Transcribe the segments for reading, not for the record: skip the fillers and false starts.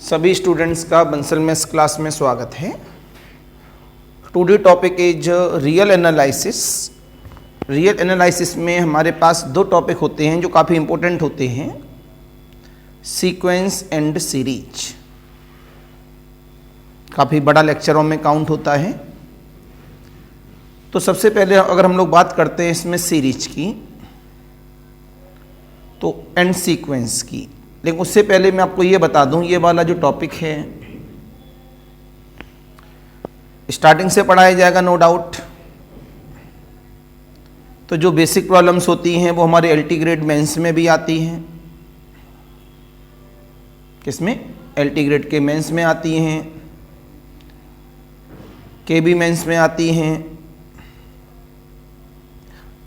सभी स्टूडेंट्स का Bansal mess class में स्वागत है। Today topic is real analysis. Real analysis में हमारे पास दो टॉपिक होते हैं जो काफ़ी इंपॉर्टेंट होते हैं, सीक्वेंस एंड सीरीज। काफ़ी बड़ा लेक्चरों में काउंट होता है। तो सबसे पहले अगर हम लोग बात करते हैं इसमें सीरीज की तो एंड सीक्वेंस की, लेकिन उससे पहले मैं आपको ये बता दूं, ये वाला जो टॉपिक है स्टार्टिंग से पढ़ाया जाएगा नो डाउट। तो जो बेसिक प्रॉब्लम्स होती हैं वो हमारे एलटी ग्रेड मेंस में भी आती हैं। किसमें? एलटी ग्रेड के मेंस में आती हैं, केबी मेंस में आती हैं।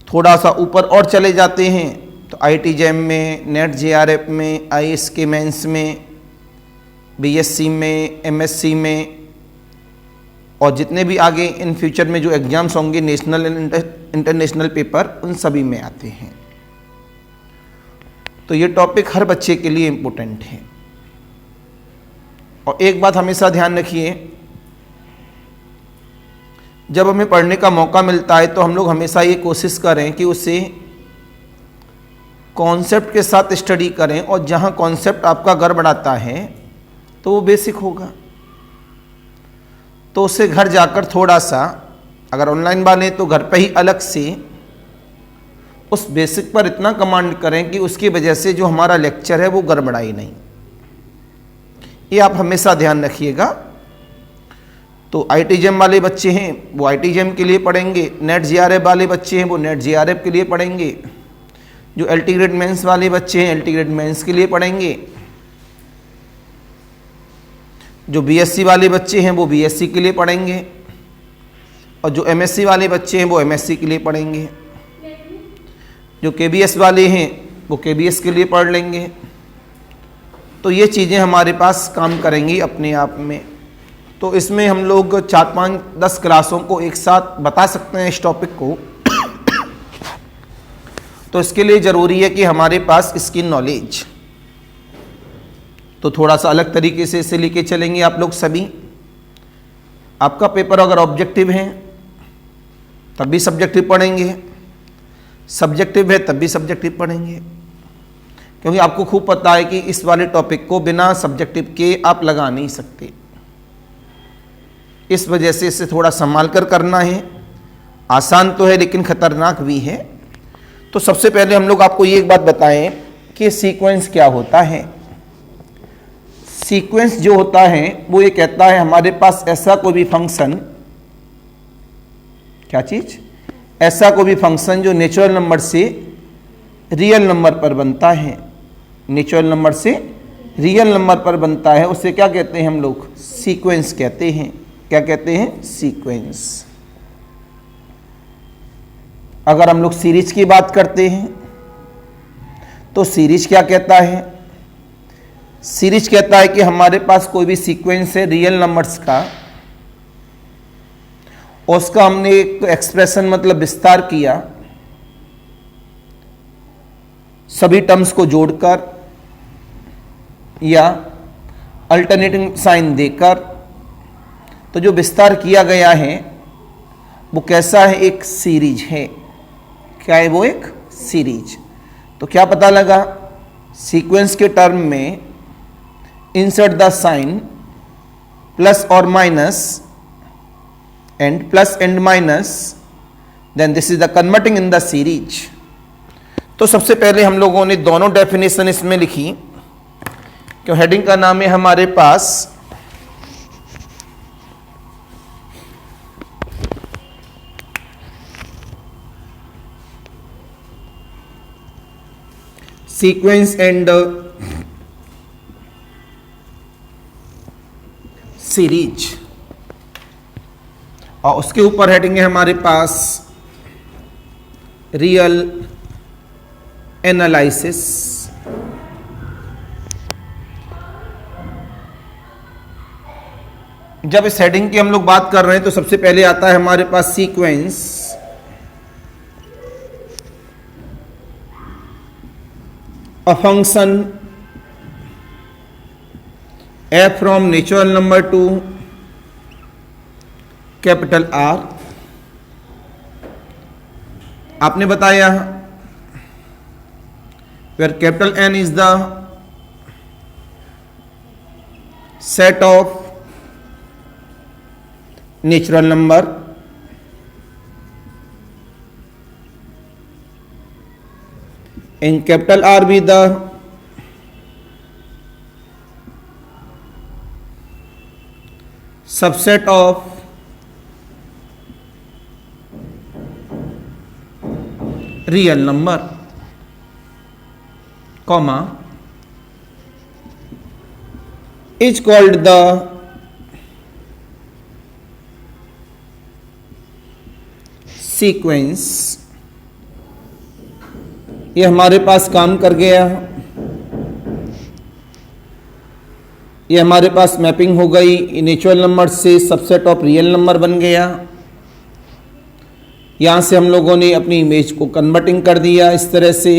थोड़ा सा ऊपर और चले जाते हैं तो आईटी जैम में, नेट जेआरएफ में, आईएएस के मेंस में, बीएससी में, एमएससी में, और जितने भी आगे इन फ्यूचर में जो एग्जाम्स होंगे नेशनल एंड इंटरनेशनल पेपर, उन सभी में आते हैं। तो ये टॉपिक हर बच्चे के लिए इम्पोर्टेंट है। और एक बात हमेशा ध्यान रखिए, जब हमें पढ़ने का मौका मिलता है तो हम लोग हमेशा ये कोशिश करें कि उसे कॉन्सेप्ट के साथ स्टडी करें, और जहाँ कॉन्सेप्ट आपका गड़बड़ाता है तो वो बेसिक होगा। तो उसे घर जाकर थोड़ा सा, अगर ऑनलाइन वाले तो घर पे ही अलग से उस बेसिक पर इतना कमांड करें कि उसकी वजह से जो हमारा लेक्चर है वो गड़बड़ाई नहीं। ये आप हमेशा ध्यान रखिएगा। तो आईटी जेम वाले बच्चे हैं वो आईटी जेम के लिए पढ़ेंगे, नेट जेआरएफ वाले बच्चे हैं वो नेट जेआरएफ के लिए पढ़ेंगे, जो एलटी ग्रेड मेंस वाले बच्चे हैं एलटी ग्रेड मेंस के लिए पढ़ेंगे, जो बीएससी वाले बच्चे हैं वो बीएससी के लिए पढ़ेंगे, और जो एमएससी वाले बच्चे हैं वो एमएससी के लिए पढ़ेंगे, जो केबीएस वाले हैं वो केबीएस के लिए पढ़ लेंगे। तो ये चीज़ें हमारे पास काम करेंगी अपने आप में। तो इसमें हम लोग 4-5-10 क्लासों को एक साथ बता सकते हैं इस टॉपिक को। तो इसके लिए ज़रूरी है कि हमारे पास इसकी नॉलेज, तो थोड़ा सा अलग तरीके से इसे लेके चलेंगे आप लोग सभी। आपका पेपर अगर ऑब्जेक्टिव है तब भी सब्जेक्टिव पढ़ेंगे, सब्जेक्टिव है तब भी सब्जेक्टिव पढ़ेंगे, क्योंकि आपको खूब पता है कि इस वाले टॉपिक को बिना सब्जेक्टिव के आप लगा नहीं सकते। इस वजह से इसे थोड़ा संभाल कर करना है। आसान तो है लेकिन खतरनाक भी है। तो सबसे पहले हम लोग आपको ये एक बात बताएं कि सीक्वेंस क्या होता है। सीक्वेंस जो होता है वो ये कहता है हमारे पास ऐसा कोई भी फंक्शन, क्या चीज? ऐसा कोई भी फंक्शन जो नेचुरल नंबर से रियल नंबर पर बनता है, नेचुरल नंबर से रियल नंबर पर बनता है, उसे क्या कहते हैं हम लोग? सीक्वेंस कहते हैं। क्या कहते हैं? सीक्वेंस। अगर हम लोग सीरीज की बात करते हैं तो सीरीज क्या कहता है? सीरीज कहता है कि हमारे पास कोई भी सीक्वेंस है रियल नंबर्स का, उसका हमने एक एक्सप्रेशन मतलब विस्तार किया सभी टर्म्स को जोड़कर या अल्टरनेटिंग साइन देकर। तो जो विस्तार किया गया है वो कैसा है? एक सीरीज है। क्या है वो? एक सीरीज। तो क्या पता लगा? सीक्वेंस के टर्म में इंसर्ट द साइन प्लस और minus and plus and minus, then this is the converting in the series. तो सबसे पहले हम लोगों ने दोनों डेफिनेशन इसमें लिखी, क्यों हेडिंग का नाम है हमारे पास सीक्वेंस एंड सीरीज, और उसके ऊपर हेडिंग है हमारे पास रियल एनालिसिस। जब इस हेडिंग की हम लोग बात कर रहे हैं तो सबसे पहले आता है हमारे पास sequence, a function f from natural number to capital R। आपने बताया where capital N is the set of natural number and capital R be the subset of real number, comma, is called the sequence. ये हमारे पास काम कर गया, ये हमारे पास mapping हो गई, नेचुरल नंबर से सबसेट ऑफ रियल नंबर बन गया। यहां से हम लोगों ने अपनी इमेज को कन्वर्टिंग कर दिया इस तरह से।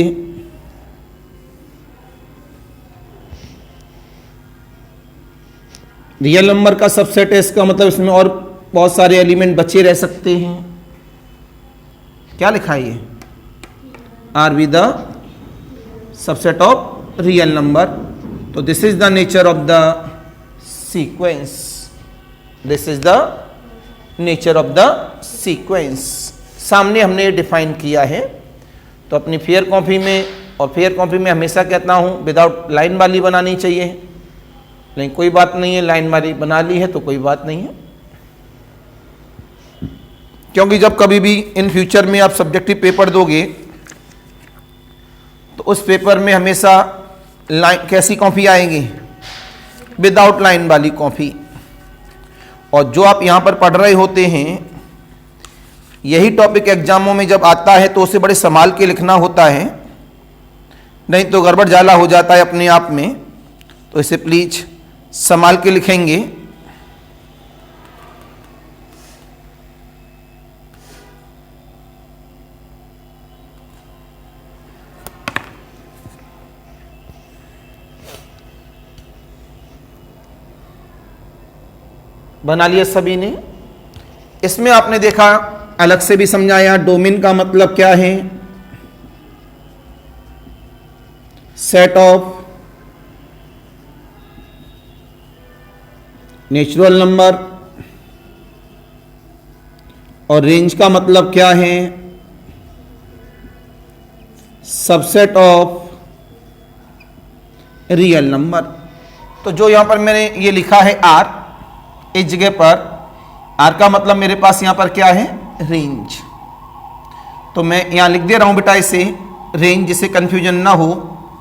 रियल नंबर का सबसेट है, इसका मतलब इसमें और बहुत सारे एलिमेंट बचे रह सकते हैं। क्या लिखा है ये? R be the subset of real number. तो this is the nature of the sequence, this is the nature of the sequence. सामने हमने डिफाइन किया है। तो अपनी फेयर कॉपी में, और फेयर कॉपी में हमेशा कहता हूं विदाउट लाइन वाली बनानी चाहिए, लेकिन कोई बात नहीं है, लाइन वाली बना ली है तो कोई बात नहीं है, क्योंकि जब कभी भी इन फ्यूचर में आप सब्जेक्टिव पेपर दोगे तो उस पेपर में हमेशा लाइन कैसी कॉपी आएगी? विदाउट लाइन वाली कॉपी। और जो आप यहां पर पढ़ रहे होते हैं, यही टॉपिक एग्जामों में जब आता है तो उसे बड़े संभाल के लिखना होता है, नहीं तो गड़बड़ जाला हो जाता है अपने आप में। तो इसे प्लीज संभाल के लिखेंगे। बना लिया सभी ने। इसमें आपने देखा, अलग से भी समझाया, डोमेन का मतलब क्या है? Set of natural number. और रेंज का मतलब क्या है? Subset of real number. तो जो यहां पर मैंने ये लिखा है आर, इस जगह पर आर का मतलब मेरे पास यहां पर क्या है? रेंज। तो मैं यहां लिख दे रहा हूं बेटा इसे रेंज, जिससे कंफ्यूजन ना हो।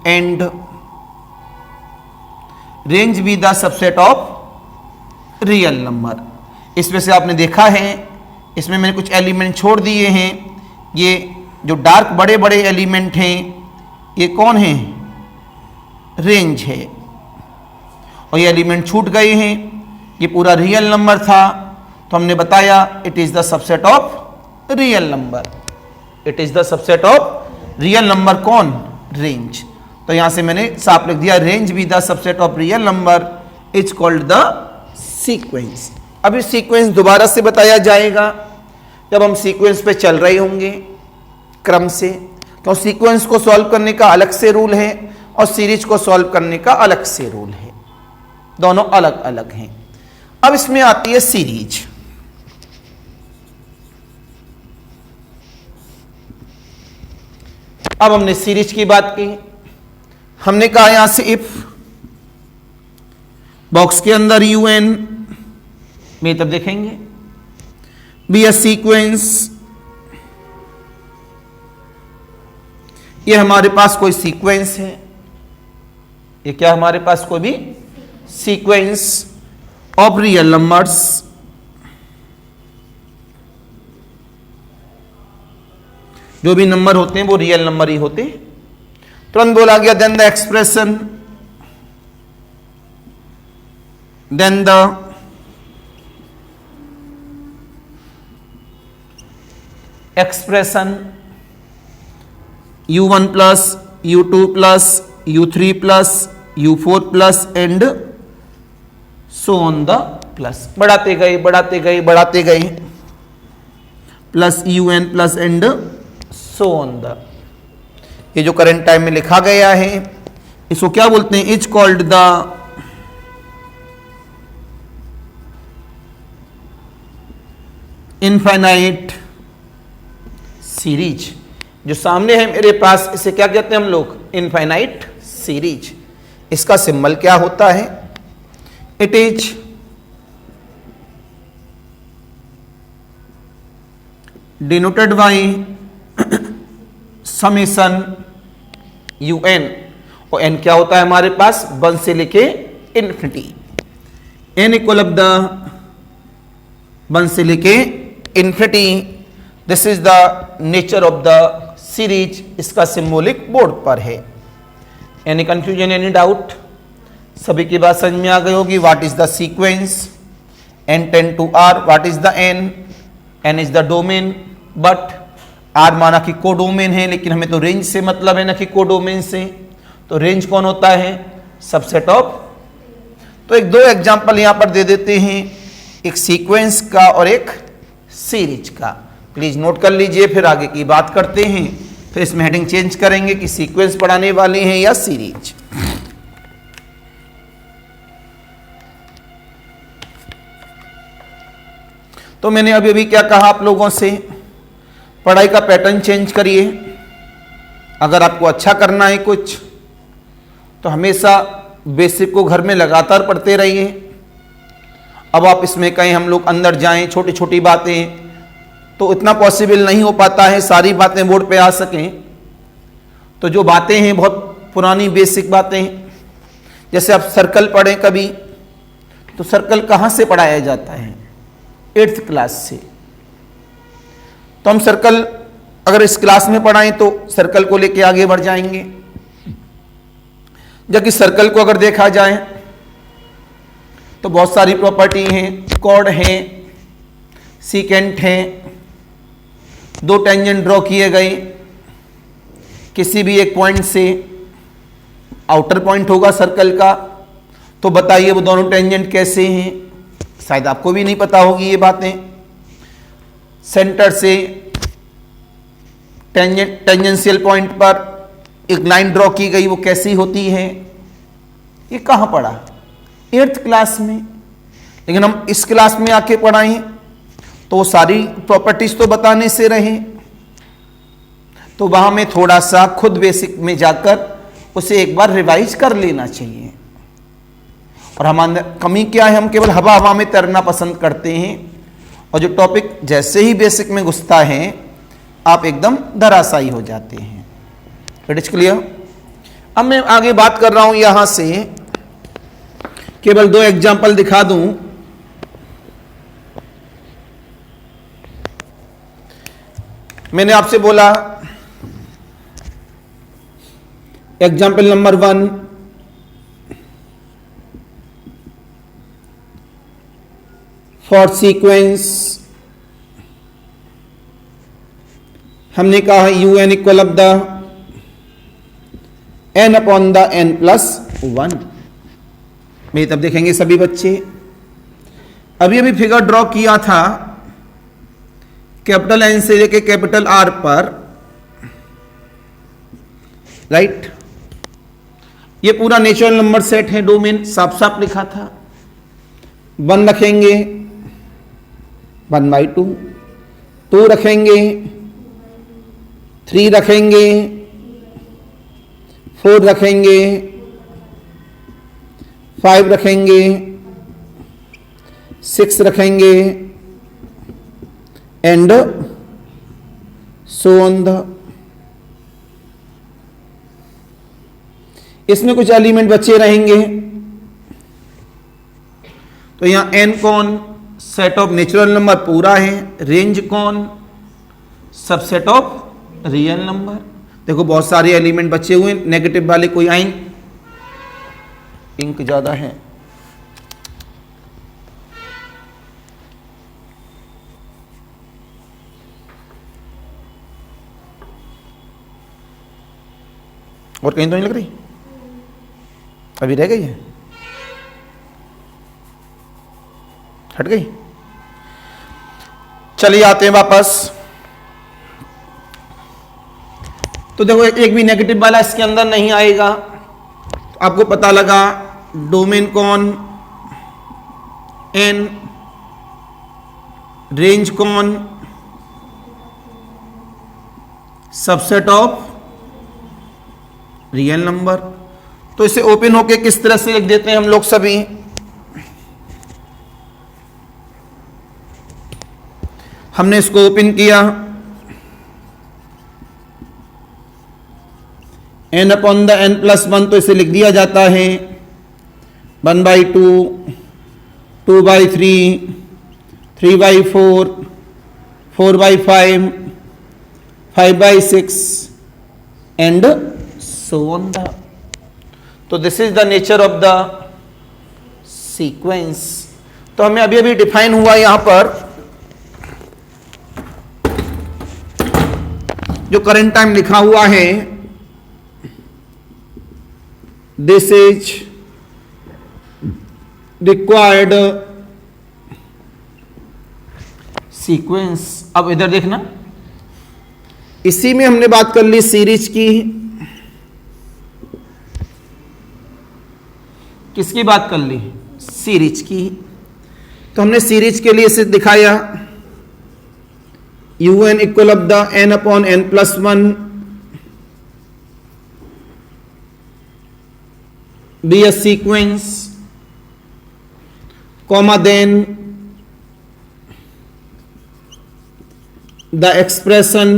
And range B the subset of real number. इसमें से आपने देखा है, इसमें मैंने कुछ एलिमेंट छोड़ दिए हैं। ये जो डार्क बड़े बड़े एलिमेंट हैं, ये कौन है? रेंज है। और ये एलिमेंट छूट गए हैं, ये पूरा रियल नंबर था। तो हमने बताया it is the subset of real number, it is the subset of real number. कौन? रेंज। तो यहां से मैंने साफ लिख दिया, range B the subset of real number is called the sequence. अभी सीक्वेंस दोबारा से बताया जाएगा जब हम सीक्वेंस पे चल रहे होंगे क्रम से। तो सीक्वेंस को सॉल्व करने का अलग से रूल है और सीरीज को सॉल्व करने का अलग से रूल है, दोनों अलग अलग हैं। अब इसमें आती है सीरीज। अब हमने सीरीज की बात की, हमने कहा यहां से इफ बॉक्स के अंदर UN में, तब देखेंगे बी अ सीक्वेंस। ये हमारे पास कोई सीक्वेंस है, ये क्या हमारे पास कोई भी सीक्वेंस ऑफ रियल नंबर्स। जो भी नंबर होते हैं वो रियल नंबर ही होते हैं। तुरंत बोला गया then the expression, then the expression U1 plus U2 plus U3 plus U4 plus and so on the plus, बढ़ाते गए बढ़ाते गए बढ़ाते गए, plus un plus and so on the. ये जो करंट टाइम में लिखा गया है इसको क्या बोलते हैं? Is called the infinite series. जो सामने है मेरे पास इसे क्या कहते हैं हम लोग? Infinite series. इसका सिंबल क्या होता है? It is denoted by summation un, और n क्या होता है हमारे पास? 1 से लेके infinity. n equal of the 1 से लेके infinity. This is the nature of the series. इसका सिंबॉलिक बोर्ड पर है। Any confusion, any doubt? सभी की बात समझ में आ गई होगी। What is the sequence? n tend to r। What is the n? n is the domain, but r माना कि कोडोमेन है, लेकिन हमें तो रेंज से मतलब है ना कि कोडोमेन से। तो रेंज कौन होता है? Subset of. तो एक दो एग्जांपल यहां पर दे देते हैं, एक सीक्वेंस का और एक सीरीज का। प्लीज नोट कर लीजिए, फिर आगे की बात करते हैं। फिर इसमें हेडिंग चेंज करेंगे कि सीक्वेंस पढ़ाने वाले हैं या सीरीज। तो मैंने अभी अभी क्या कहा आप लोगों से? पढ़ाई का पैटर्न चेंज करिए। अगर आपको अच्छा करना है कुछ तो हमेशा बेसिक को घर में लगातार पढ़ते रहिए। अब आप इसमें कहीं हम लोग अंदर जाएं, छोटी छोटी बातें तो इतना पॉसिबल नहीं हो पाता है सारी बातें बोर्ड पे आ सकें। तो जो बातें हैं बहुत पुरानी बेसिक बातें, जैसे आप सर्कल पढ़ें कभी, तो सर्कल कहाँ से पढ़ाया जाता है? 8th क्लास से। तो हम सर्कल अगर इस क्लास में पढ़ाएं तो सर्कल को लेके आगे बढ़ जाएंगे। जबकि सर्कल को अगर देखा जाए तो बहुत सारी प्रॉपर्टी हैं, कॉर्ड है, सीकेंट है, दो टेंजेंट ड्रॉ किए गए, किसी भी एक पॉइंट से आउटर पॉइंट होगा सर्कल का, तो बताइए वो दोनों टेंजेंट कैसे हैं? शायद आपको भी नहीं पता होगी ये बातें। सेंटर से टेंजेंशियल पॉइंट पर एक लाइन ड्रॉ की गई, वो कैसी होती है? ये कहाँ पढ़ा? 8th क्लास में। लेकिन हम इस क्लास में आके पढ़ाएं तो वो सारी प्रॉपर्टीज तो बताने से रहे, तो वहां में थोड़ा सा खुद बेसिक में जाकर उसे एक बार रिवाइज कर लेना चाहिए। और हमारे कमी क्या है? हम केवल हवा हवा में तैरना पसंद करते हैं, और जो टॉपिक जैसे ही बेसिक में घुसता है आप एकदम धराशायी हो जाते हैं। It is clear? अब मैं आगे बात कर रहा हूं, यहां से केवल 2 एग्जाम्पल दिखा दूं। मैंने आपसे बोला एग्जाम्पल नंबर 1, फॉर सीक्वेंस हमने कहा un equal of the n upon the n plus 1। मेरी तब देखेंगे सभी बच्चे, अभी अभी फिगर ड्रॉ किया था कैपिटल N से लेके कैपिटल R पर, राइट? ये पूरा नेचुरल नंबर सेट है, डोमेन साफ साफ लिखा था। 1 रखेंगे 1/2, 2 रखेंगे, 3 रखेंगे, 4 रखेंगे, 5 रखेंगे, 6 रखेंगे, एंड सो ऑन द। इसमें कुछ एलिमेंट बचे रहेंगे, तो यहां n कौन? सेट ऑफ नेचुरल नंबर पूरा है। रेंज कौन? Subset of real number. देखो बहुत सारे एलिमेंट बचे हुए, नेगेटिव वाले कोई आएंगे? इंक ज्यादा है, और कहीं तो नहीं लग रही, अभी रह गई है। हट गई। चलिए आते हैं वापस। तो देखो एक भी नेगेटिव वाला इसके अंदर नहीं आएगा। आपको पता लगा डोमेन कौन, एन, रेंज कौन, सबसेट ऑफ रियल नंबर। तो इसे ओपन होके किस तरह से लिख देते हैं हम लोग सभी। हमने इसको ओपन किया, n अपॉन द n+1, तो इसे लिख दिया जाता है 1/2, 2/3, 3/4, 4/5, 5/6 एंड सो ऑन द। तो this is the nature of the sequence. तो हमें अभी अभी डिफाइन हुआ यहां पर जो करंट टाइम लिखा हुआ है, दिस इज रिक्वायर्ड सीक्वेंस। अब इधर देखना, इसी में हमने बात कर ली सीरीज की। किसकी बात कर ली? सीरीज की। तो हमने सीरीज के लिए इसे दिखाया un equal of the n upon n+1 be a sequence, comma then the expression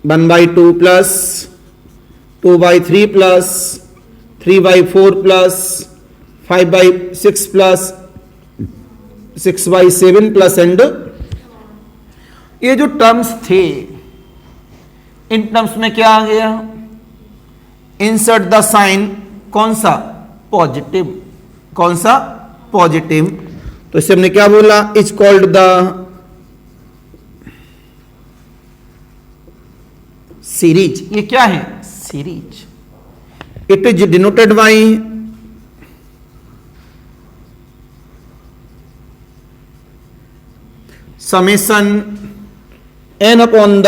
1/2 plus 2/3 plus 3/4 plus 5/6 plus 6/7 plus and. ये जो टर्म्स थे, इन टर्म्स में क्या आ गया? इंसर्ट द साइन, कौन सा? पॉजिटिव। कौन सा? पॉजिटिव। तो इसे हमने क्या बोला? Is called the series. ये क्या है? Series. It is denoted by summation n upon the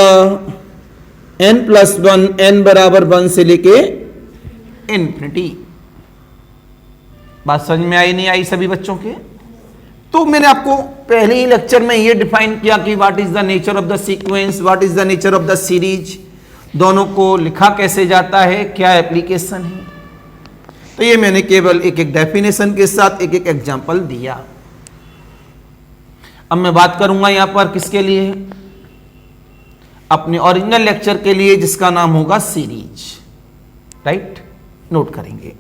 n+1, n बराबर 1 से लेके इन्फिनिटी। बात समझ में आई नहीं आई सभी बच्चों के? तो मैंने आपको पहले ही लेक्चर में ये डिफाइन किया कि what is the nature of the sequence, what is the nature of the series, दोनों को लिखा कैसे जाता है, क्या एप्लीकेशन है। तो ये मैंने केवल एक एक डेफिनेशन के साथ एक एक एग्जांपल दिया। अब मैं बात करूंगा यहां पर किसके लिए? अपने ओरिजिनल लेक्चर के लिए, जिसका नाम होगा सीरीज। राइट? नोट करेंगे।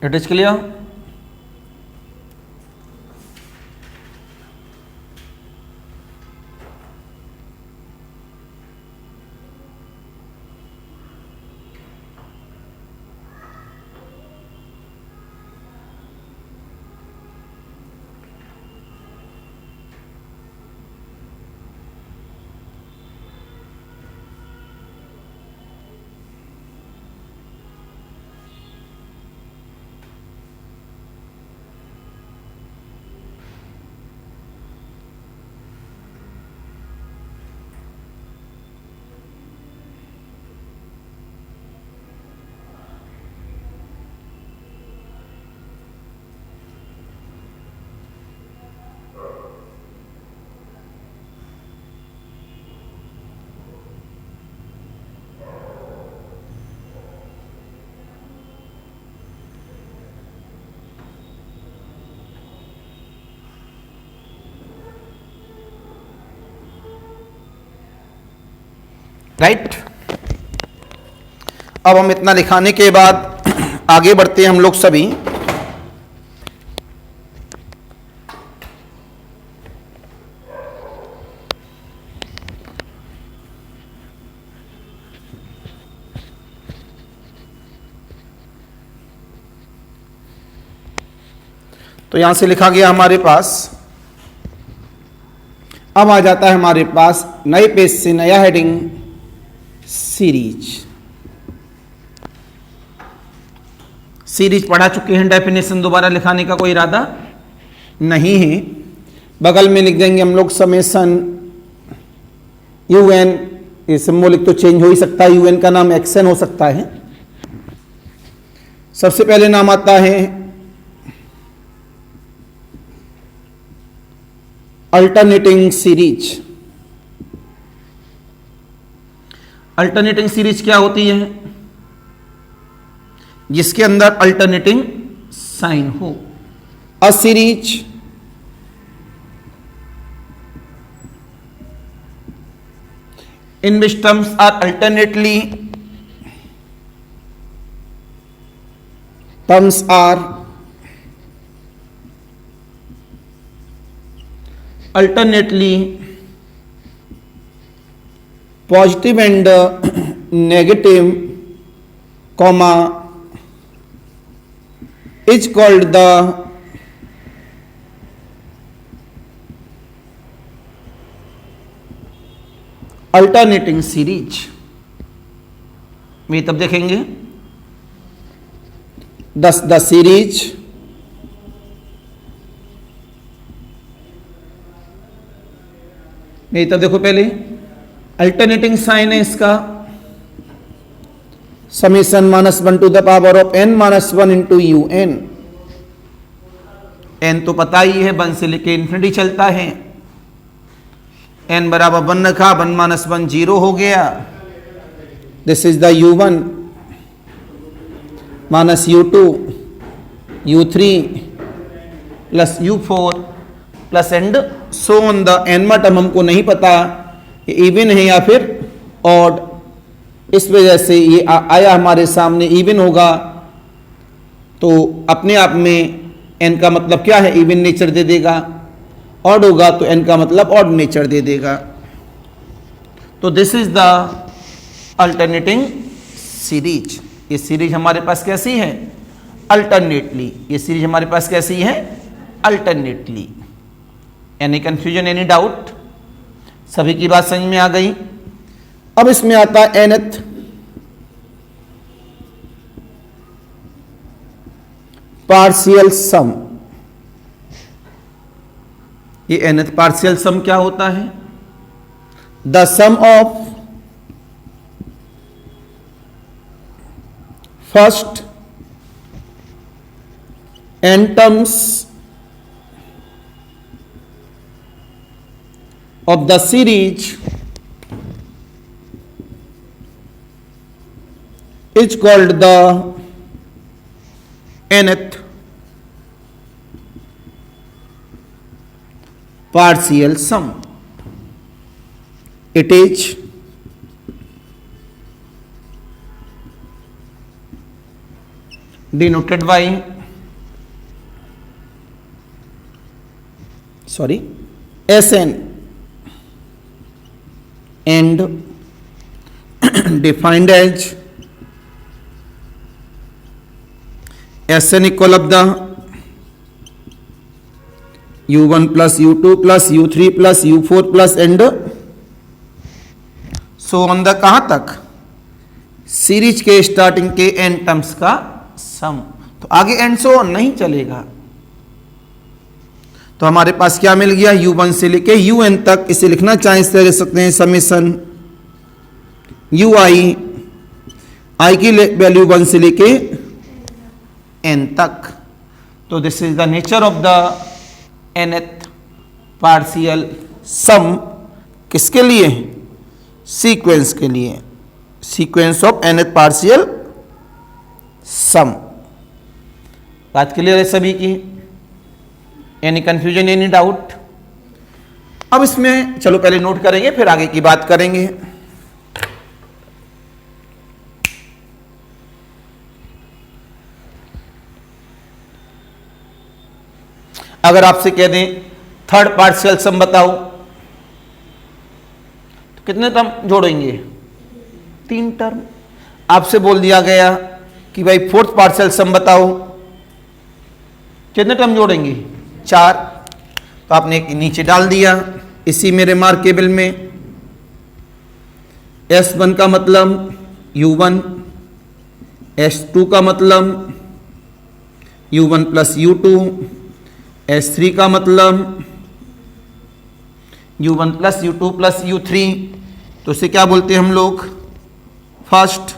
It is clear? राइट। अब हम इतना लिखाने के बाद आगे बढ़ते हैं हम लोग सभी। तो यहां से लिखा गया हमारे पास, अब आ जाता है हमारे पास नए पेज से नया हेडिंग, सीरीज। सीरीज पढ़ा चुके हैं, डेफिनेशन दोबारा लिखाने का कोई इरादा नहीं है। बगल में लिख देंगे हम लोग समेसन UN, ये सिंबॉलिक तो चेंज हो ही सकता है, UN का नाम एक्सन हो सकता है। सबसे पहले नाम आता है अल्टरनेटिंग सीरीज। अल्टरनेटिंग सीरीज क्या होती है? जिसके अंदर अल्टरनेटिंग साइन हो। A series in which terms are alternately positive and negative, comma, is called the alternating series। में तब देखेंगे the series में तब देखो पहले अल्टरनेटिंग साइन है इसका, summation -1 to the power of n-1 into UN। n तो पता ही है, 1 से लेके इन्फिनिटी चलता है। n बराबर 1 रखा, 1-1 0 हो गया। This is the U1 minus U2 U3 plus U4 plus and so on. The एनवा टर्म हमको नहीं पता इवन है या फिर ऑड, इस वजह से ये आया हमारे सामने इवन होगा तो अपने आप में एन का मतलब क्या है, इवन नेचर दे देगा। ऑड होगा तो एन का मतलब ऑड नेचर दे देगा। तो this is the alternating series. ये सीरीज हमारे पास कैसी है? अल्टरनेटली। ये सीरीज हमारे पास कैसी है? Alternately. Any confusion, any doubt? सभी की बात समझ में आ गई। अब इसमें आता है nth पार्शियल सम। ये nth पार्शियल सम क्या होता है? The sum of first n terms of the series is called the nth partial sum. It is denoted by Sn and defined as Sn equal of the u1 plus u2 plus u3 plus u4 plus and so on the कहां तक, series के starting के N terms का सम। तो आगे and so on नहीं चलेगा। तो हमारे पास क्या मिल गया, u1 से लेके un तक। इसे लिखना चाहें इस तरह लिख सकते हैं, समेशन ui की वैल्यू 1 से लेके n तक। तो this is the nature of the nth partial sum. किसके लिए, सीक्वेंस के लिए, sequence of nth partial sum. बात क्लियर है सभी की, एनी कंफ्यूजन, एनी डाउट? अब इसमें चलो पहले नोट करेंगे फिर आगे की बात करेंगे। अगर आपसे कह दें थर्ड पार्शियल सम बताओ, तो कितने टर्म जोड़ेंगे, 3 टर्म। आपसे बोल दिया गया कि भाई फोर्थ पार्शियल सम बताओ, कितने टर्म जोड़ेंगे, 4। तो आपने नीचे डाल दिया इसी में रिमार्केबल में। S1 का मतलब u1, S2 का मतलब u1 प्लस u2, S3 का मतलब u1 plus u2 plus u3। तो इसे क्या बोलते हैं हम लोग, फर्स्ट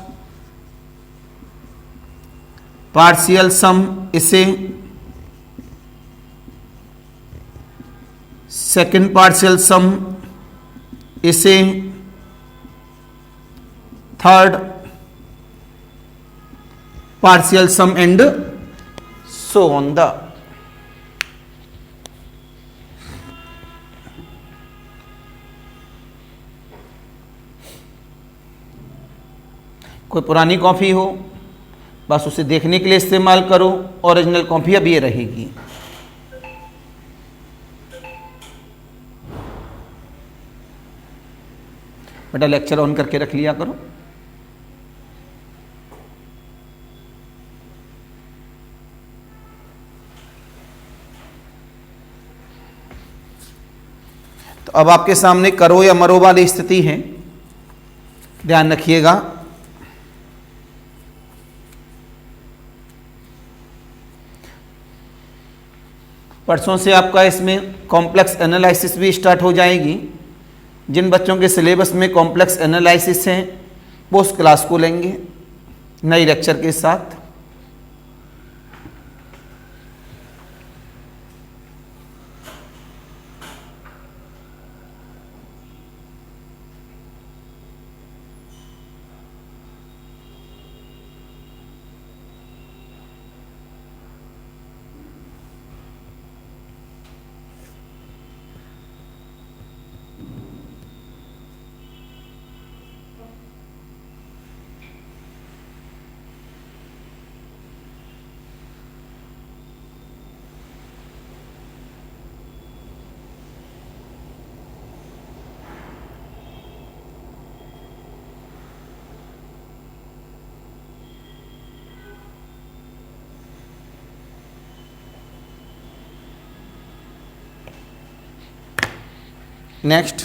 पार्शियल सम, इसे सेकंड पार्शियल सम, इसे third partial sum and so on the. कोई पुरानी कॉपी हो बस उसे देखने के लिए इस्तेमाल करो, ओरिजिनल कॉपी अब ये रहेगी। बेटा लेक्चर ऑन करके रख लिया करो। तो अब आपके सामने करो या मरो वाली स्थिति है, ध्यान रखिएगा। परसों से आपका इसमें कॉम्प्लेक्स एनालिसिस भी स्टार्ट हो जाएगी। जिन बच्चों के सिलेबस में कॉम्प्लेक्स एनालिसिस हैं वो उस क्लास को लेंगे नई लेक्चर के साथ। नेक्स्ट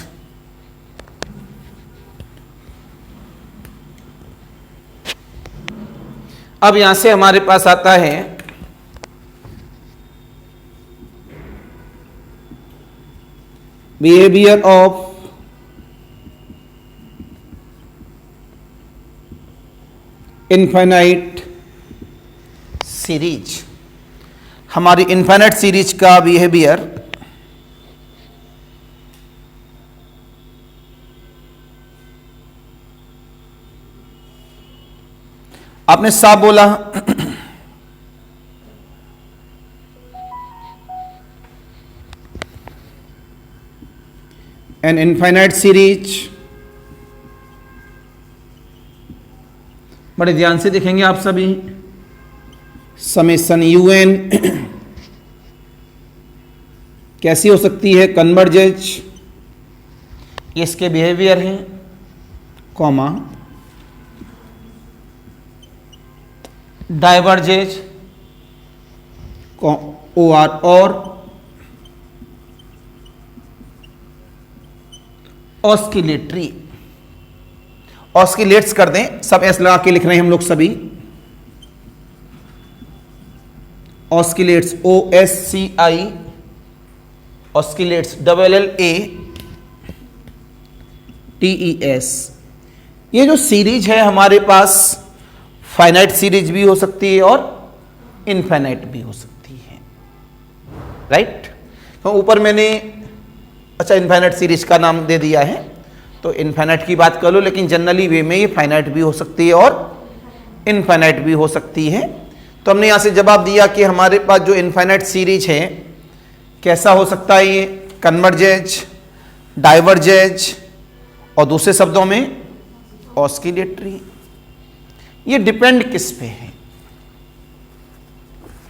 अब यहां से हमारे पास आता है बिहेवियर ऑफ इनफाइनाइट सीरीज। हमारी इनफाइनाइट सीरीज का बिहेवियर आपने साफ बोला एन इनफाइनाइट सीरीज। बड़े ध्यान से देखेंगे आप सभी। समेसन UN कैसी हो सकती है, कन्वर्जेज, ये इसके बिहेवियर हैं, कॉमा डाइवर्जेज OR और ऑस्किलेटरी। ऑस्किलेट्स कर दें, सब एस लगा के लिख रहे हैं हम लोग सभी। ऑस्किलेट्स OSCI, ऑस्किलेट्स LLATES। ये जो सीरीज है हमारे पास फाइनाइट सीरीज भी हो सकती है और इनफाइनाइट भी हो सकती है, राइट। तो ऊपर मैंने अच्छा इनफाइनाइट सीरीज का नाम दे दिया है, तो इनफाइनाइट की बात कर लो, लेकिन जनरली वे में ये फाइनाइट भी हो सकती है और इनफाइनाइट भी हो सकती है। तो हमने यहां से जवाब दिया कि हमारे पास जो इनफाइनाइट सीरीज है कैसा हो सकता है, ये कन्वर्जेज, डाइवर्जेज और दूसरे शब्दों में ऑस्किलेटरी। ये डिपेंड किस पे है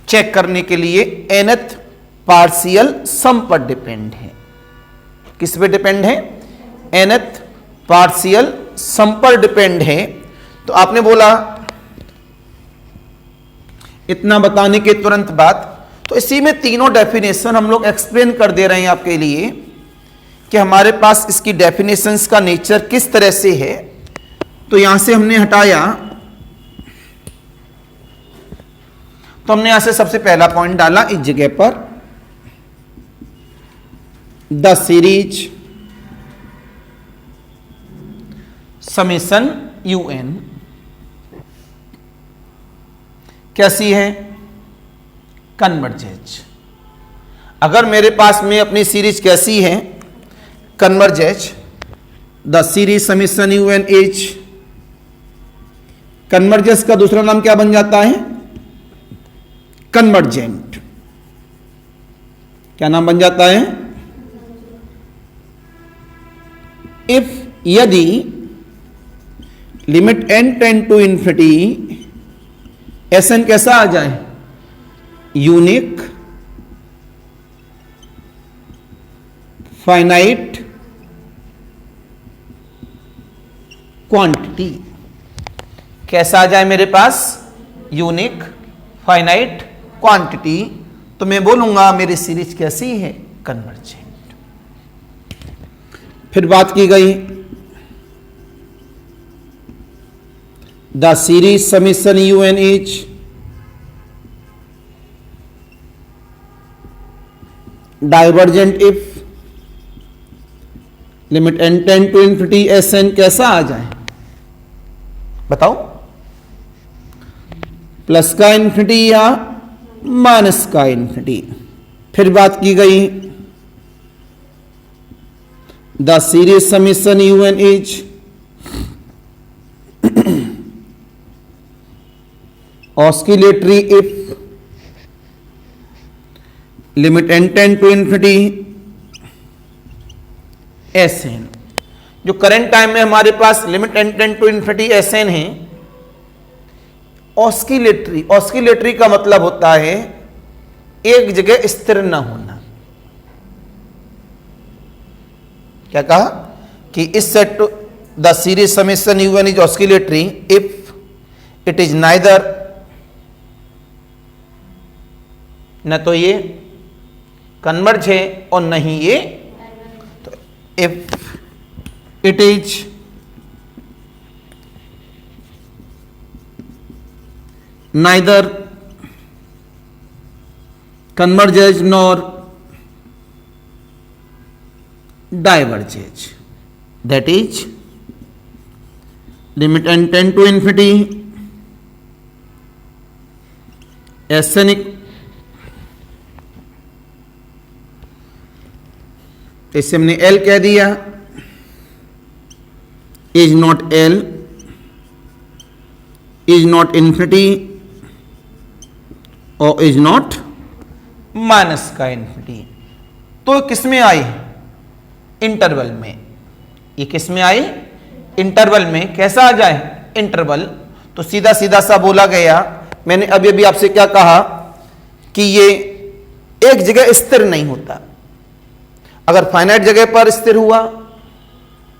चेक करने के लिए nth पार्शियल सम पर डिपेंड है। किस पे डिपेंड है, nth पार्शियल सम पर डिपेंड है। तो आपने बोला इतना बताने के तुरंत बाद, तो इसी में तीनों डेफिनेशन हम लोग एक्सप्लेन कर दे रहे हैं आपके लिए कि हमारे पास इसकी डेफिनेशंस का नेचर किस तरह से है। तो यहां से हमने हटाया, तो हमने यहां से सबसे पहला पॉइंट डाला इस जगह पर, द सीरीज समेसन UN कैसी है, कन्वर्जेज। अगर मेरे पास में अपनी सीरीज कैसी है, converges, the series summation UN is, converges का दूसरा नाम क्या बन जाता है, कन्वर्जेंट। क्या नाम बन जाता है, इफ यदि limit n tend to infinity, Sn कैसा आ जाए, यूनिक, फाइनाइट क्वांटिटी। कैसा आ जाए मेरे पास, यूनिक, फाइनाइट क्वांटिटी, तो मैं बोलूंगा मेरी सीरीज कैसी है, कन्वर्जेंट। फिर बात की गई the series summation UN is, divergent if limit n tend to infinity Sn कैसा आ जाए, बताओ, प्लस का इन्फिनिटी या माइनस का इन्फिनिटी। फिर बात की गई the series summation UN is oscillatory if limit n tend to infinity Sn। जो करंट टाइम में हमारे पास limit n tend to infinity Sn है, ऑस्किलेटरी, ऑस्किलेटरी का मतलब होता है एक जगह स्थिर न होना। क्या कहा कि इस set the series summation UN is oscillatory if it is neither, न तो ये कन्वर्ज है और नहीं ये, तो if it is neither converges nor diverges, that is limit n tend to infinity Sn, इसे हमने L कह दिया, is not L, is not infinity और इज नॉट माइनस का इन्फिनिटी। तो किस में आई, इंटरवल में। ये किस में आई, इंटरवल में। कैसा आ जाए, इंटरवल। तो सीधा सीधा सा बोला गया मैंने अभी अभी आपसे क्या कहा कि ये एक जगह स्थिर नहीं होता। अगर फाइनाइट जगह पर स्थिर हुआ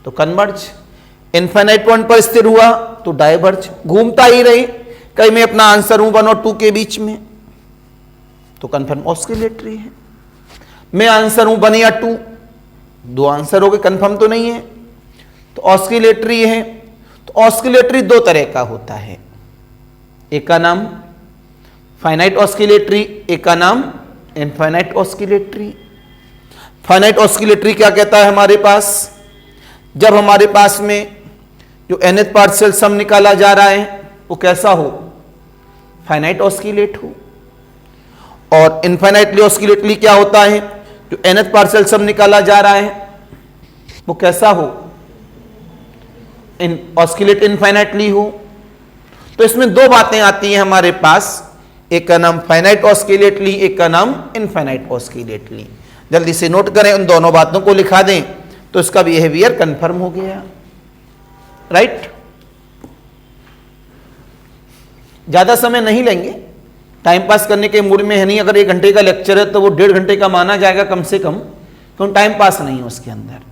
तो कन्वर्ज, इनफाइनाइट पॉइंट पर स्थिर हुआ तो डाइवर्ज, घूमता ही रहे। कहीं मैं अपना आंसर हूं 1 और 2 के बीच में तो कंफर्म ऑस्किलेटरी है। मैं आंसर हूं 1 या 2, 2 आंसर हो गए, कंफर्म तो नहीं है, तो ऑस्किलेटरी है। तो ऑस्किलेटरी 2 तरह का होता है, एक का नाम फाइनाइट ऑस्किलेटरी, एक का नाम इनफाइनाइट ऑस्किलेटरी। फाइनाइट ऑस्किलेटरी क्या कहता है हमारे पास, जब हमारे पास में जो nth पार्शियल सम निकाला जा रहा है वो कैसा हो, फाइनाइट ऑस्किलेट हो। और इनफाइनाइटली ऑस्किलेटली क्या होता है, जो nth पार्शियल सम निकाला जा रहा है वो कैसा हो, ऑस्किलेट इनफाइनाइटली हो। तो इसमें 2 बातें आती हैं हमारे पास, एक का नाम फाइनाइट ऑस्किलेटली, एक का नाम इनफाइनाइट ऑस्किलेटली। जल्दी से नोट करें, उन दोनों बातों को लिखा दें तो इसका बिहेवियर कंफर्म हो गया, राइट। ज्यादा समय नहीं लेंगे, टाइम पास करने के मूड में है नहीं। अगर 1 घंटे का लेक्चर है तो वो 1.5 घंटे का माना जाएगा कम से कम, क्यों टाइम पास नहीं है उसके अंदर।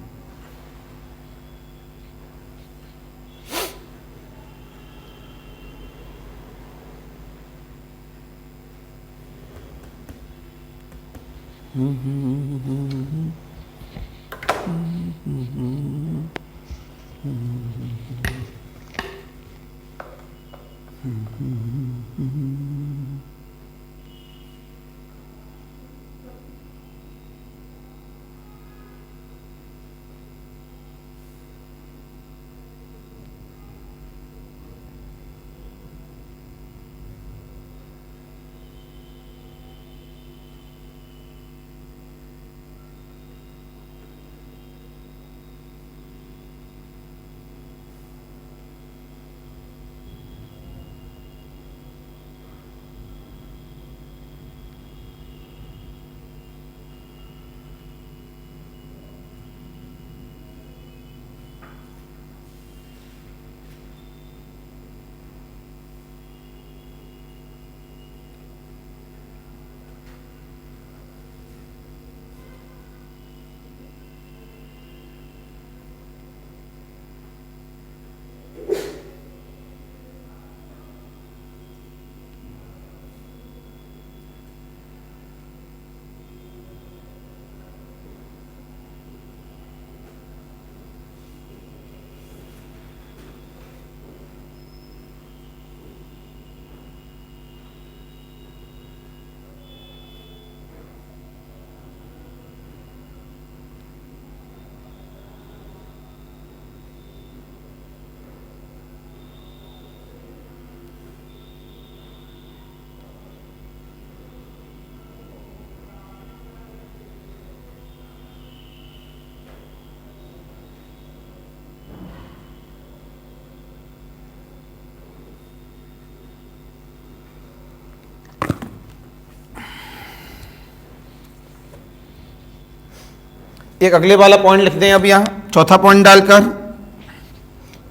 एक अगले वाला पॉइंट लिख दें अब यहां, चौथा पॉइंट डालकर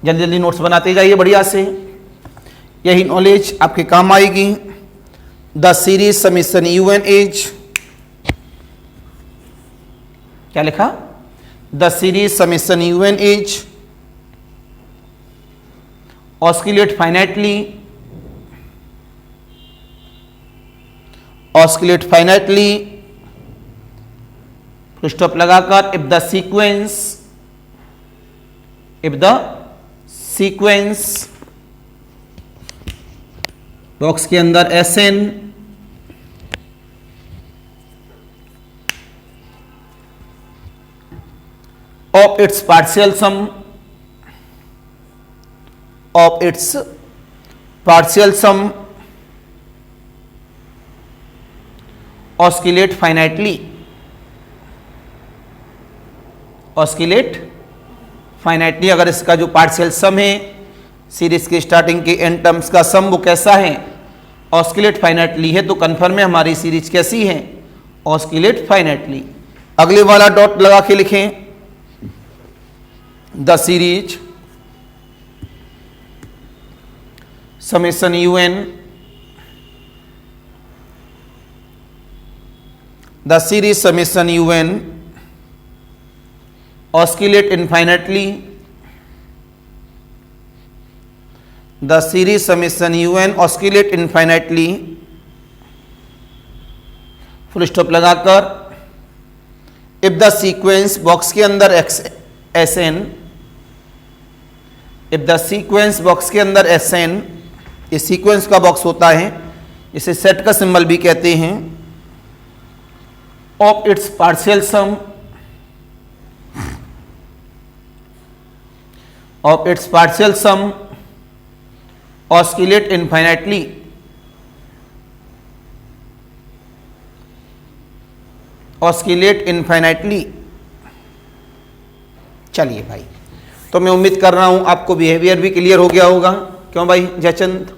जल्दी जल्दी नोट्स बनाते जाइए बढ़िया से, यही नॉलेज आपके काम आएगी। The series summation U N as, क्या लिखा, the series summation U N as oscillate finitely, oscillate finitely stop लगाकर इफ द सीक्वेंस बॉक्स के अंदर Sn of its partial sum oscillate finitely, अगर इसका जो पार्शियल सम है सीरीज के स्टार्टिंग के एंड टर्म्स का सम वो कैसा है, ऑस्किलेट फाइनाइटली है, तो कन्फर्म है हमारी सीरीज कैसी है, ऑस्किलेट फाइनाइटली। अगले वाला डॉट लगा के लिखें, the series summation UN the series summation un oscillate infinitely, the series summation un oscillate infinitely, full stop लगाकर, if the sequence बॉक्स के अंदर Sn, if the sequence box के अंदर Sn, ये सीक्वेंस का बॉक्स होता है, इसे सेट का सिंबल भी कहते हैं, of its partial sum, of its partial sum oscillate infinitely, oscillate infinitely। चलिए भाई, तो मैं उम्मीद कर रहा हूं आपको बिहेवियर भी क्लियर हो गया होगा। क्यों भाई जयचंद,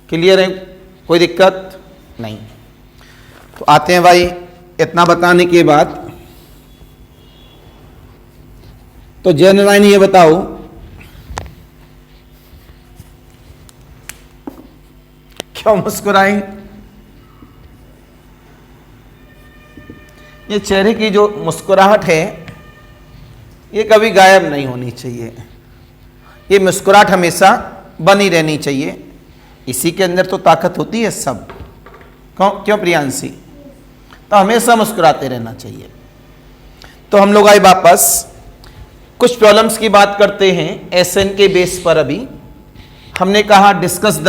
क्लियर है, कोई दिक्कत नहीं? तो आते हैं भाई, इतना बताने के बाद तो जय नारायण ये बताओ, क्यों मुस्कुराए? ये चेहरे की जो मुस्कुराहट है ये कभी गायब नहीं होनी चाहिए, ये मुस्कुराहट हमेशा बनी रहनी चाहिए, इसी के अंदर तो ताकत होती है सब। क्यों प्रियांशी? तो हमेशा मुस्कुराते रहना चाहिए। तो हम लोग आए वापस, कुछ प्रॉब्लम्स की बात करते हैं एसएन के बेस पर। अभी हमने कहा डिस्कस द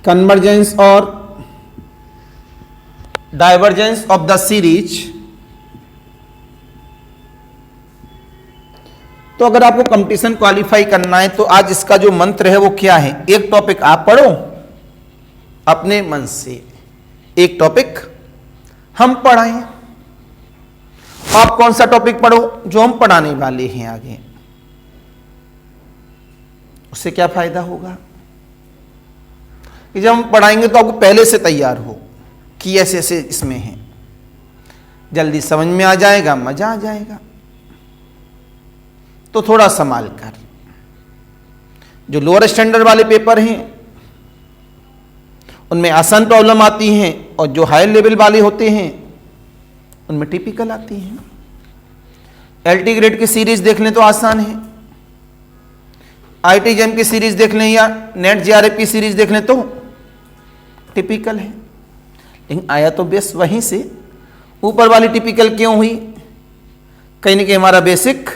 कन्वर्जेंस और डाइवर्जेंस ऑफ द सीरीज। तो अगर आपको कंपटीशन क्वालिफाई करना है तो आज इसका जो मंत्र है वो क्या है? एक टॉपिक आप पढ़ो अपने मन से, एक टॉपिक हम पढ़ाएं। आप कौन सा टॉपिक पढ़ो? जो हम पढ़ाने वाले हैं आगे। उससे क्या फायदा होगा कि जब हम पढ़ाएंगे तो आपको पहले से तैयार हो कि ऐसे ऐसे इसमें है, जल्दी समझ में आ जाएगा, मजा आ जाएगा। तो थोड़ा संभाल कर, जो लोअर स्टैंडर्ड वाले पेपर हैं उनमें आसान प्रॉब्लम आती हैं, और जो हायर लेवल वाले होते हैं उनमें टिपिकल आती हैं। एलटी ग्रेड की सीरीज देख लें तो आसान है, आईटीजेम की सीरीज देख लें या नेट जेआरएफ की सीरीज देख लें तो टिपिकल है। लेकिन आया तो बेस वहीं से, ऊपर वाली टिपिकल क्यों हुई? कहीं ना कहीं हमारा बेसिक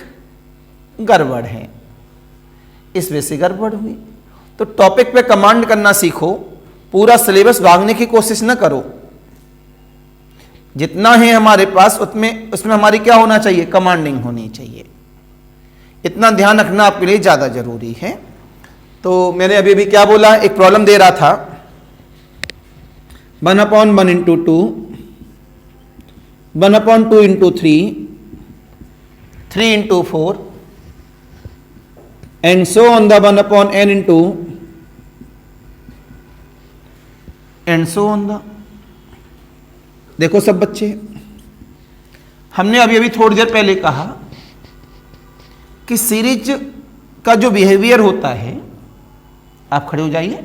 गड़बड़ है, इस वजह से गड़बड़ हुई। तो टॉपिक पे कमांड करना सीखो, पूरा सिलेबस भागने की कोशिश न करो। जितना है हमारे पास उसमें हमारी क्या होना चाहिए? कमांडिंग होनी चाहिए। इतना ध्यान रखना आपके लिए ज्यादा जरूरी है। तो मैंने अभी भी क्या बोला, एक प्रॉब्लम दे रहा था 1/1 into 2, 1/2 into 3, 3 into 4 and so on the 1/n into and so on the। देखो सब बच्चे, हमने अभी थोड़ी देर पहले कहा कि सीरीज का जो बिहेवियर होता है, आप खड़े हो जाइए,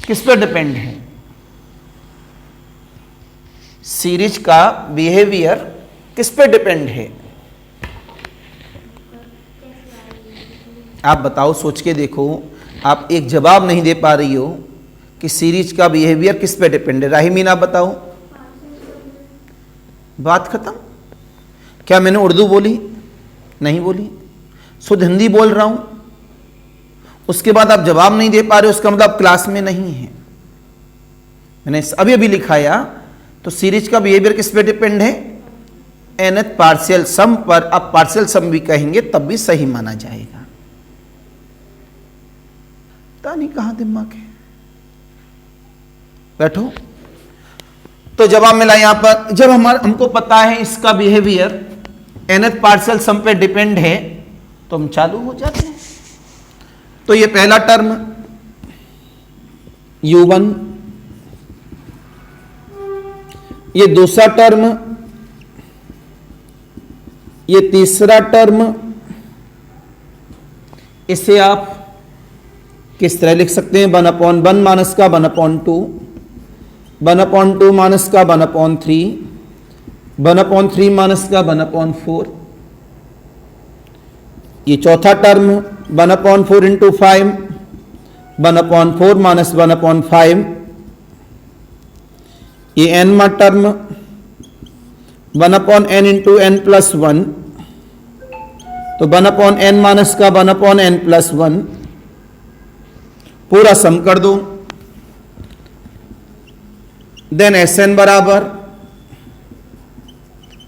किस पर डिपेंड है? सीरीज का बिहेवियर किस पे डिपेंड है? आप बताओ, सोच के देखो। आप एक जवाब नहीं दे पा रही हो कि सीरीज का बिहेवियर किस पे डिपेंड है। राहिमीन आप बताओ। बात खत्म। क्या मैंने उर्दू बोली? नहीं बोली, शुद्ध हिंदी बोल रहा हूं। उसके बाद आप जवाब नहीं दे पा रहे, उसका मतलब क्लास में नहीं है। मैंने अभी लिखाया, तो सीरीज का बिहेवियर किस पे डिपेंड है? nth पार्शियल सम पर। अब पार्शियल सम भी कहेंगे तब भी सही माना जाएगा। पता नहीं कहां दिमाग है। बैठो। तो जवाब मिला यहां पर, जब हमको पता है इसका बिहेवियर nth पार्शियल सम पे डिपेंड है तो हम चालू हो जाते हैं। तो ये पहला टर्म u1, ये दूसरा टर्म, ये तीसरा टर्म, इसे आप किस तरह लिख सकते हैं, 1/1 माइनस का 1/2, 1/2 माइनस का 1/3, 1/3 माइनस का 1/4, ये चौथा टर्म 1/4 इंटू 5, 1/4 माइनस 1/5, ये n term 1/n into n+1, तो 1/n माइनस का 1/n+1, पूरा सम कर दो। देन Sn बराबर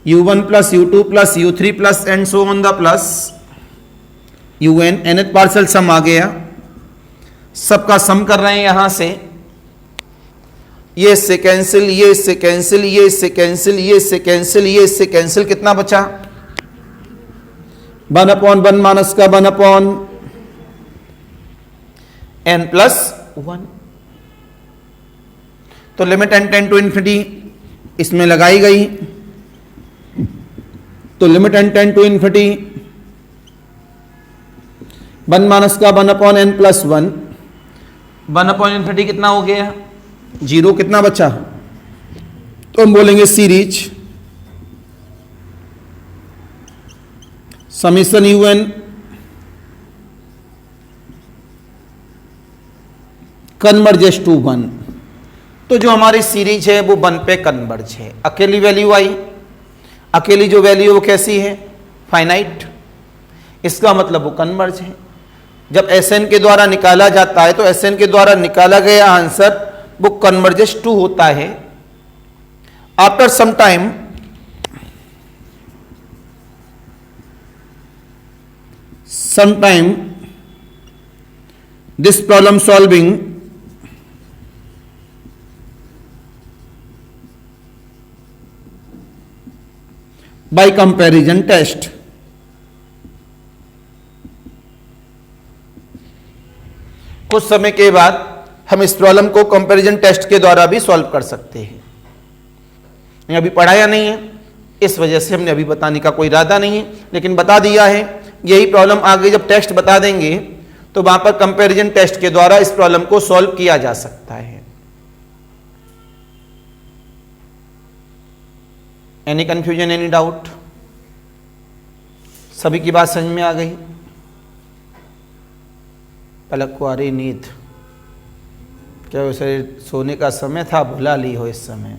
u1 plus u2 plus u3 plus and so on the plus un, nth partial sum आ गया। सबका सम कर रहे हैं यहां से, ये इससे कैंसिल, ये इससे कैंसिल, ये इससे कैंसिल, ये इससे कैंसिल, ये इससे कैंसिल, कितना बचा 1/1 माइनस का 1/n+1। तो limit n tend to infinity इसमें लगाई गई, तो limit n tend to infinity 1 minus का 1/n+1, 1/इन्फिनिटी कितना हो गया 0, कितना बचा, तो हम बोलेंगे series summation un converges to 1। तो जो हमारी सीरीज है वो 1 पे कन्वर्ज है। अकेली वैल्यू आई, अकेली जो वैल्यू वो कैसी है, फाइनाइट, इसका मतलब वो कन्वर्ज है। जब Sn के द्वारा निकाला जाता है तो Sn के द्वारा निकाला गया आंसर वो कन्वर्जेस टू होता है। After some time this problem solving by comparison test, कुछ समय के बाद हम इस प्रॉब्लम को कंपैरिजन टेस्ट के द्वारा भी सॉल्व कर सकते हैं। अभी पढ़ाया नहीं है, इस वजह से हमने अभी बताने का कोई इरादा नहीं है, लेकिन बता दिया है। यही प्रॉब्लम आगे जब टेस्ट बता देंगे तो वहां पर कंपैरिजन टेस्ट के द्वारा इस प्रॉब्लम को सॉल्व किया जा सकता है। Any confusion, any doubt? सभी की बात समझ में आ गई? पलक को आ रही नींद, क्या वैसे सोने का समय था, भुला ली हो इस समय?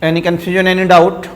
Any confusion, any doubt?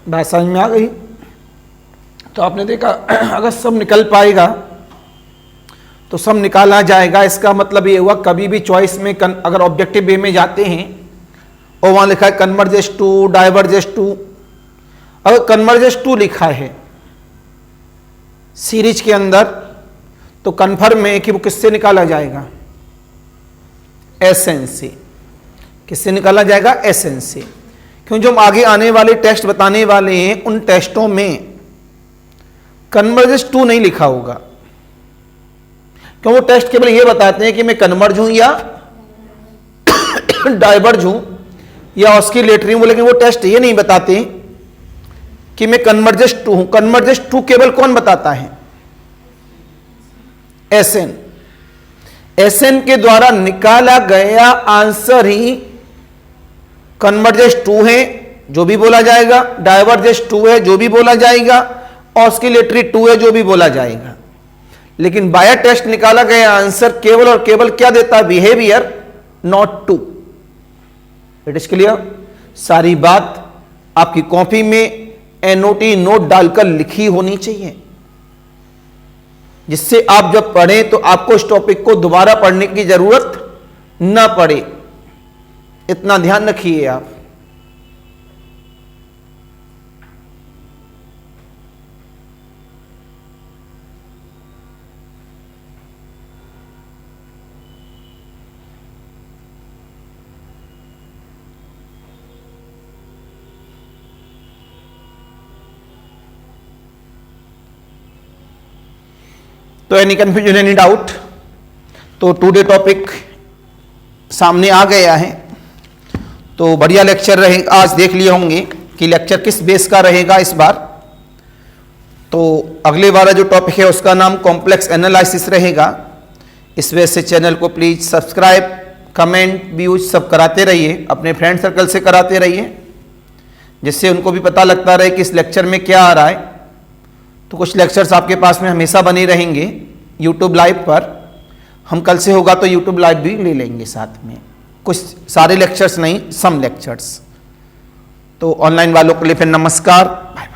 बात समझ में आ गई? तो आपने देखा अगर सब निकल पाएगा तो सब निकाला जाएगा। इसका मतलब ये हुआ कभी भी चॉइस में अगर ऑब्जेक्टिव वे में जाते हैं और वहां लिखा है कन्वर्जेस टू, डाइवर्जेस टू, अगर कन्वर्जेस टू लिखा है सीरीज के अंदर तो कन्फर्म है कि वो किससे निकाला जाएगा? एसएन से। किससे निकाला जाएगा? एसएन से। क्यों, जो हम आगे आने वाले टेस्ट बताने वाले हैं उन टेस्टों में कन्वर्जेस टू नहीं लिखा होगा। क्यों, वो टेस्ट केवल ये बताते हैं कि मैं कन्वर्ज हूं या डाइवर्ज हूं या ऑस्किलेटरी हूं, लेकिन वो टेस्ट ये नहीं बताते कि मैं कन्वर्जेस टू हूं। कन्वर्जेस टू केवल कौन बताता है? एसएन। एसएन के द्वारा निकाला गया आंसर ही कन्वर्जेस टू है जो भी बोला जाएगा, डाइवर्जेस टू है जो भी बोला जाएगा, ऑस्किलेटरी टू है जो भी बोला जाएगा। लेकिन बाय टेस्ट निकाला गया आंसर केवल और केवल क्या देता है? Behaviour not to. It is clear? सारी बात आपकी कॉपी में एनओटी नोट डालकर लिखी होनी चाहिए, जिससे आप जब पढ़ें तो आपको इस टॉपिक को दोबारा पढ़ने की जरूरत ना पड़े। इतना ध्यान रखिए आप। तो एनी कंफ्यूजन, एनी डाउट? तो टुडे टॉपिक सामने आ गया है। तो बढ़िया लेक्चर रहेगा। आज देख लिए होंगे कि लेक्चर किस बेस का रहेगा इस बार। तो अगले बार जो टॉपिक है उसका नाम कॉम्प्लेक्स एनालिसिस रहेगा। इस वजह से चैनल को प्लीज सब्सक्राइब, कमेंट, व्यूज सब कराते रहिए, अपने फ्रेंड सर्कल से कराते रहिए, जिससे उनको भी पता लगता रहे कि इस लेक्चर में क्या आ रहा है। तो कुछ लेक्चर्स आपके पास में हमेशा बने रहेंगे यूट्यूब लाइव पर। हम कल से होगा तो यूट्यूब लाइव भी ले लेंगे साथ में, कुछ सारे लेक्चर्स नहीं, सम लेक्चर्स। तो ऑनलाइन वालों के लिए फिर नमस्कार, बाय।